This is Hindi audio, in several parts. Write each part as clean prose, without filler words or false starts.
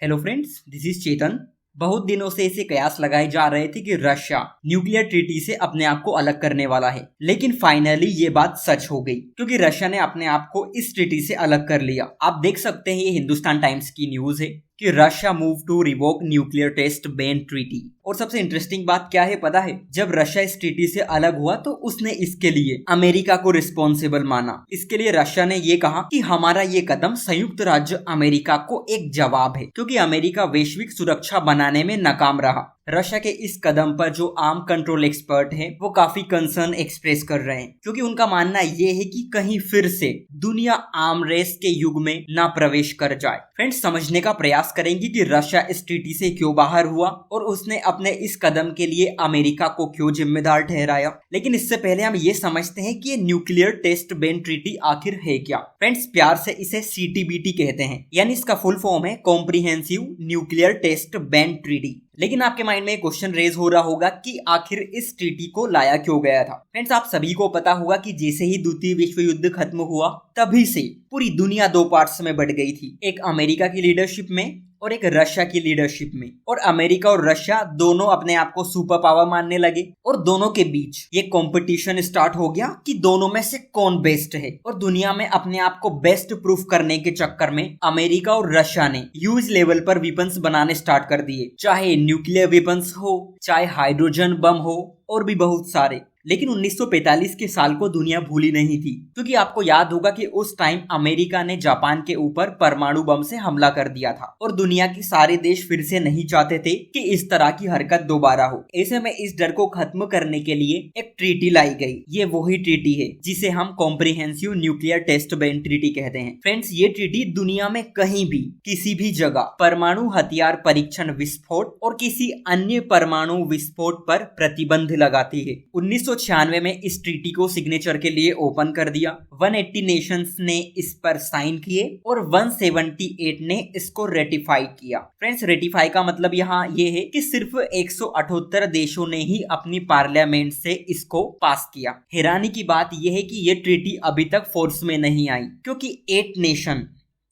हेलो फ्रेंड्स, दिस इज चेतन। बहुत दिनों से इसे कयास लगाए जा रहे थे कि रशिया न्यूक्लियर ट्रीटी से अपने आप को अलग करने वाला है, लेकिन फाइनली ये बात सच हो गई क्योंकि रशिया ने अपने आप को इस ट्रीटी से अलग कर लिया। आप देख सकते हैं, ये हिंदुस्तान टाइम्स की न्यूज है कि Russia move to revoke nuclear test ban treaty. और सबसे इंटरेस्टिंग बात क्या है पता है? जब रशिया इस ट्रीटी से अलग हुआ तो उसने इसके लिए अमेरिका को रिस्पॉन्सिबल माना। इसके लिए रशिया ने ये कहा कि हमारा ये कदम संयुक्त राज्य अमेरिका को एक जवाब है, क्योंकि अमेरिका वैश्विक सुरक्षा बनाने में नाकाम रहा। रशिया के इस कदम पर जो आर्म कंट्रोल एक्सपर्ट हैं, वो काफी कंसर्न एक्सप्रेस कर रहे हैं, क्योंकि उनका मानना ये है कि कहीं फिर से दुनिया आर्म रेस के युग में ना प्रवेश कर जाए। फ्रेंड्स, समझने का प्रयास करेंगे कि रशिया इस ट्रीटी से क्यों बाहर हुआ और उसने अपने इस कदम के लिए अमेरिका को क्यों जिम्मेदार ठहराया। लेकिन इससे पहले हम ये समझते हैं कि ये न्यूक्लियर टेस्ट बैन ट्रीटी आखिर है क्या। फ्रेंड्स, प्यार से इसे CTBT कहते हैं, यानी इसका फुल फॉर्म है comprehensive nuclear test ban treaty. लेकिन आपके माइंड में एक क्वेश्चन रेज हो रहा होगा कि आखिर इस ट्रीटी को लाया क्यों गया था। फ्रेंड्स, आप सभी को पता होगा कि जैसे ही द्वितीय विश्व युद्ध खत्म हुआ, तभी से पूरी दुनिया दो पार्ट्स में बट गई थी, एक अमेरिका की लीडरशिप में और एक रशिया की लीडरशिप में। और अमेरिका और रशिया दोनों अपने आप को सुपर पावर मानने लगे और दोनों के बीच ये कंपटीशन स्टार्ट हो गया कि दोनों में से कौन बेस्ट है। और दुनिया में अपने आप को बेस्ट प्रूफ करने के चक्कर में अमेरिका और रशिया ने ह्यूज लेवल पर वेपन्स बनाने स्टार्ट कर दिए, चाहे न्यूक्लियर वेपन्स हो, चाहे हाइड्रोजन बम हो और भी बहुत सारे। लेकिन 1945 के साल को दुनिया भूली नहीं थी, क्योंकि आपको याद होगा कि उस टाइम अमेरिका ने जापान के ऊपर परमाणु बम से हमला कर दिया था और दुनिया के सारे देश फिर से नहीं चाहते थे कि इस तरह की हरकत दोबारा हो। ऐसे में इस डर को खत्म करने के लिए एक ट्रीटी लाई गई। ये वही ट्रीटी है जिसे हम comprehensive nuclear test ban treaty कहते हैं। फ्रेंड्स, ये ट्रीटी दुनिया में कहीं भी किसी भी जगह परमाणु हथियार परीक्षण, विस्फोट और किसी अन्य परमाणु विस्फोट पर प्रतिबंध लगाती है। 1996 में इस ट्रीटी को सिग्नेचर के लिए ओपन कर दिया। 180 नेशंस ने इस पर साइन किए और 178 ने इसको रेटिफाई किया। फ्रेंड्स, रेटिफाई का मतलब यहाँ ये है कि सिर्फ 178 देशों ने ही अपनी पार्लियामेंट से इसको पास किया। हैरानी की बात यह है कि ये ट्रीटी अभी तक फोर्स में नहीं आई, क्योंकि 8 नेशन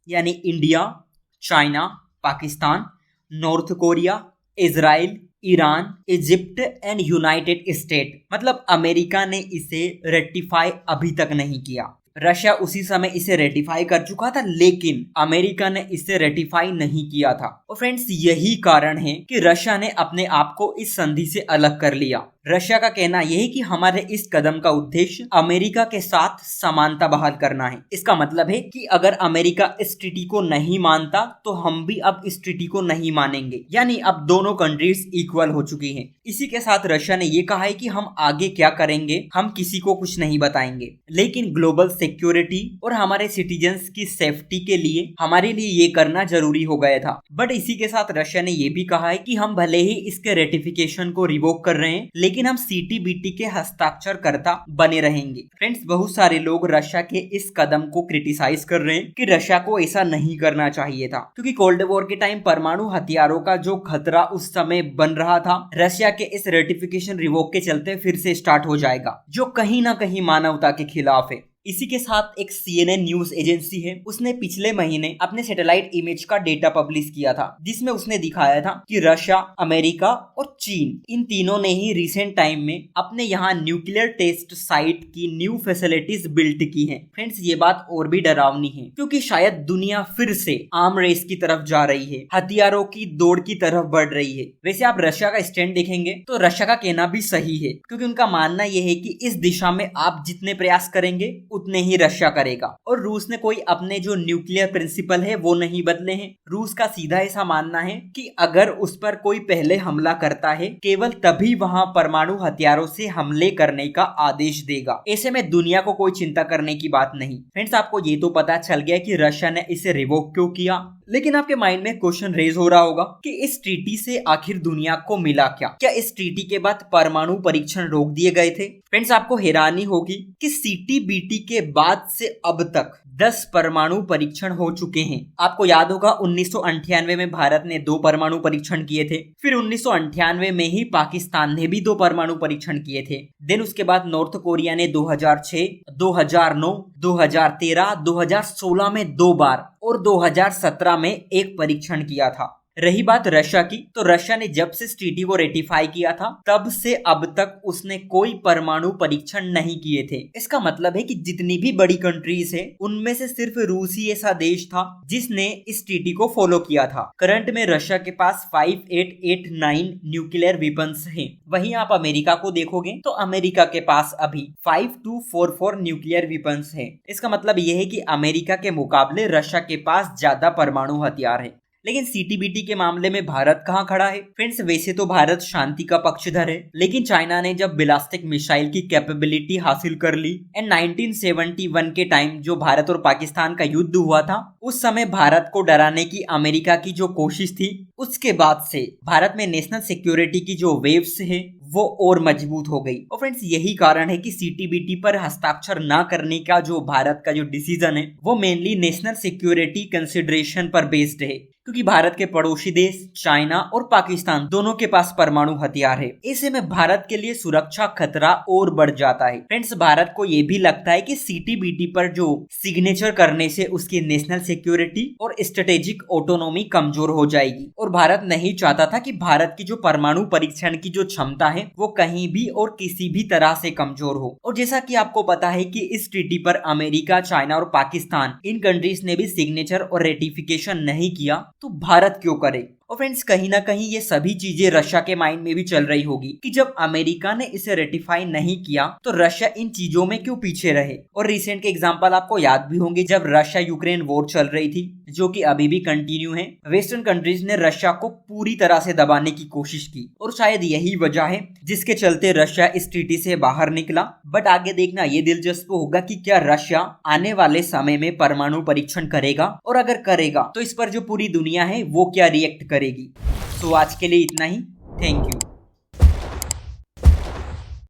यानी India, China, Pakistan, north Korea, Israel, Iran, Egypt and United state, मतलब अमेरिका ने इसे रेटिफाई अभी तक नहीं किया। रशिया उसी समय इसे रेटिफाई कर चुका था, लेकिन अमेरिका ने इसे रेटिफाई नहीं किया था। और फ्रेंड्स, यही कारण है कि रशिया ने अपने आप को इस संधि से अलग कर लिया। रशिया का कहना यह है कि हमारे इस कदम का उद्देश्य अमेरिका के साथ समानता बहाल करना है। इसका मतलब है कि अगर अमेरिका इस ट्रीटी को नहीं मानता तो हम भी अब इस ट्रीटी को नहीं मानेंगे, यानी अब दोनों कंट्रीज इक्वल हो चुकी हैं। इसी के साथ रशिया ने यह कहा है कि हम आगे क्या करेंगे हम किसी को कुछ नहीं बताएंगे, लेकिन ग्लोबल सिक्योरिटी और हमारे सिटीजन्स की सेफ्टी के लिए हमारे लिए ये करना जरूरी हो गया था। बट इसी के साथ रशिया ने यह भी कहा है कि हम भले ही इसके रेटिफिकेशन को रिवोक कर रहे हैं, लेकिन हम CTBT के हस्ताक्षरकर्ता बने रहेंगे। फ्रेंड्स, बहुत सारे लोग रशिया के इस कदम को क्रिटिसाइज कर रहे हैं कि रशिया को ऐसा नहीं करना चाहिए था, क्योंकि कोल्ड वॉर के टाइम परमाणु हथियारों का जो खतरा उस समय बन रहा था, रशिया के इस रेटिफिकेशन रिवोक के चलते फिर से स्टार्ट हो जाएगा, जो कहीं ना कहीं मानवता के खिलाफ है। इसी के साथ एक CNN न्यूज एजेंसी है, उसने पिछले महीने अपने सैटेलाइट इमेज का डेटा पब्लिश किया था, जिसमें उसने दिखाया था कि रशिया, अमेरिका और चीन, इन तीनों ने ही रिसेंट टाइम में अपने यहाँ न्यूक्लियर टेस्ट साइट की न्यू फैसिलिटीज बिल्ट की हैं। फ्रेंड्स, ये बात और भी डरावनी है, क्योंकि शायद दुनिया फिर से आर्म रेस की तरफ जा रही है, हथियारों की दौड़ की तरफ बढ़ रही है। वैसे आप रशिया का स्टैंड देखेंगे तो रशिया का कहना भी सही है, क्योंकि उनका मानना यह है कि इस दिशा में आप जितने प्रयास करेंगे उतने ही रशिया करेगा। और रूस ने कोई अपने जो न्यूक्लियर प्रिंसिपल है वो नहीं बदले हैं। रूस का सीधा ऐसा मानना है कि अगर उस पर कोई पहले हमला करता है, केवल तभी वहां परमाणु हथियारों से हमले करने का आदेश देगा। ऐसे में दुनिया को कोई चिंता करने की बात नहीं। फ्रेंड्स, आपको ये तो पता चल गया कि रशिया ने इसे रिवोक क्यों किया, लेकिन आपके माइंड में क्वेश्चन रेज हो रहा होगा कि इस ट्रीटी से आखिर दुनिया को मिला क्या? क्या इस ट्रीटी के बाद परमाणु परीक्षण रोक दिए गए थे? फ्रेंड्स, आपको हैरानी होगी कि CTBT के बाद से अब तक 10 परमाणु परीक्षण हो चुके हैं। आपको याद होगा 1998 में भारत ने 2 परमाणु परीक्षण किए थे, फिर 1998 में ही पाकिस्तान ने भी 2 परमाणु परीक्षण किए थे। देन उसके बाद नॉर्थ कोरिया ने 2006, 2009, 2013, 2016 में 2 बार और 2017 में 1 परीक्षण किया था। रही बात रशिया की, तो रशिया ने जब से इस ट्रीटी को रेटिफाई किया था तब से अब तक उसने कोई परमाणु परीक्षण नहीं किए थे। इसका मतलब है कि जितनी भी बड़ी कंट्रीज है उनमें से सिर्फ रूस ही ऐसा देश था जिसने इस ट्रीटी को फॉलो किया था। करंट में रशिया के पास 5889 न्यूक्लियर वेपन्स हैं। वहीं आप अमेरिका को देखोगे तो अमेरिका के पास अभी 5244 न्यूक्लियर वेपन्स हैं। इसका मतलब यह है कि अमेरिका के मुकाबले रशिया के पास ज्यादा परमाणु हथियार है। लेकिन सीटीबीटी के मामले में भारत कहाँ खड़ा है? फ्रेंड्स, वैसे तो भारत शांति का पक्षधर है, लेकिन चाइना ने जब बैलिस्टिक मिसाइल की कैपेबिलिटी हासिल कर ली एंड 1971 के टाइम जो भारत और पाकिस्तान का युद्ध हुआ था, उस समय भारत को डराने की अमेरिका की जो कोशिश थी, उसके बाद से भारत में नेशनल सिक्योरिटी की जो वेव्स है वो और मजबूत हो गई। और फ्रेंड्स, यही कारण है कि सीटीबीटी पर हस्ताक्षर ना करने का जो भारत का जो डिसीजन है वो मेनली नेशनल सिक्योरिटी कंसिडरेशन पर बेस्ड है, क्योंकि भारत के पड़ोसी देश चाइना और पाकिस्तान दोनों के पास परमाणु हथियार है। ऐसे में भारत के लिए सुरक्षा खतरा और बढ़ जाता है। फ्रेंड्स, भारत को ये भी लगता है कि सीटीबीटी पर जो सिग्नेचर करने से उसकी नेशनल सिक्योरिटी और स्ट्रेटेजिक ऑटोनॉमी कमजोर हो जाएगी, और भारत नहीं चाहता था कि भारत की जो परमाणु परीक्षण की जो क्षमता है वो कहीं भी और किसी भी तरह से कमजोर हो। और जैसा कि आपको पता है कि इस ट्रीटी पर अमेरिका, चाइना और पाकिस्तान इन कंट्रीज ने भी सिग्नेचर और रेटिफिकेशन नहीं किया, तो भारत क्यों करे? और फ्रेंड्स, कहीं ना कहीं ये सभी चीजें रशिया के माइंड में भी चल रही होगी कि जब अमेरिका ने इसे रेटिफाई नहीं किया तो रशिया इन चीजों में क्यों पीछे रहे। और रिसेंट के एग्जांपल आपको याद भी होंगे, जब रशिया यूक्रेन वॉर चल रही थी जो कि अभी भी कंटिन्यू है, वेस्टर्न कंट्रीज ने रशिया को पूरी तरह से दबाने की कोशिश की, और शायद यही वजह है जिसके चलते रशिया इस ट्रीटी से बाहर निकला। बट आगे देखना ये दिलचस्प होगा कि क्या रशिया आने वाले समय में परमाणु परीक्षण करेगा, और अगर करेगा तो इस पर जो पूरी दुनिया है वो क्या रिएक्ट करेगी। तो आज के लिए इतना ही। Thank you.